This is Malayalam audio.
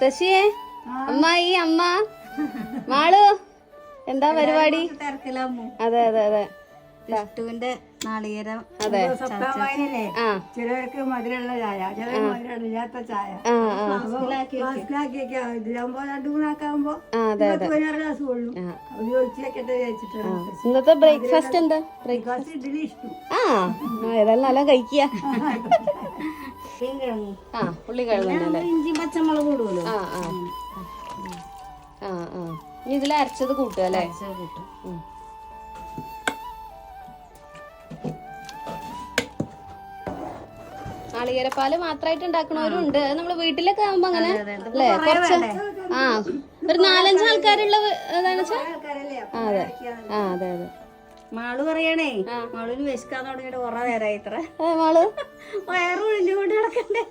ശശിയേ അമ്മായി അമ്മ മാളു എന്താ പരിപാടി? അതെ അതെ അതെ ലട്ടുവിന്റെ നാളികേരം. അതെ ചിലർക്ക് മധുരമുള്ള ചായ, ചിലർക്ക് മധുരമില്ലാത്ത ചായ. ഇതിലാകുമ്പോ 2-3 ഗ്ലാസ് കൊള്ളും. ഒഴിച്ച് വെക്കട്ടെ വിചാരിച്ചിട്ടാണ്. ഇന്നത്തെ ബ്രേക്ക്ഫാസ്റ്റ് എന്താ? ബ്രേക്ക്ഫാസ്റ്റ് ഇഡ്ഡലി ഇഷ്ടം. ഏതായാലും നല്ല കഴിക്കുക. ഉള്ളി കിഴങ്ങല്ലേ? ഇഞ്ചി പച്ചമുളക് കൂടുമല്ലോ. ഇനി ഇതിൽ അരച്ചത് കൂട്ടുക അല്ലേ? നാളികേരപ്പാല് മാത്രമായിട്ട് ഉണ്ടാക്കണവരും ഉണ്ട്. നമ്മള് വീട്ടിലൊക്കെ ആവുമ്പോ അങ്ങനെ അല്ലേ? കുറച്ച് ഒരു 4-5 ആൾക്കാരുള്ള അതാണ് വെച്ചാ. അതെ അതെ അതെ. മാള് പറയണേ, മാളിന് വിശക്കാൻ തുടങ്ങിയിട്ട് കുറെ നേരമായി ഇത്ര. മാള് വയറ് ഒഴിഞ്ഞുകൊണ്ട് കിടക്കണ്ടേ.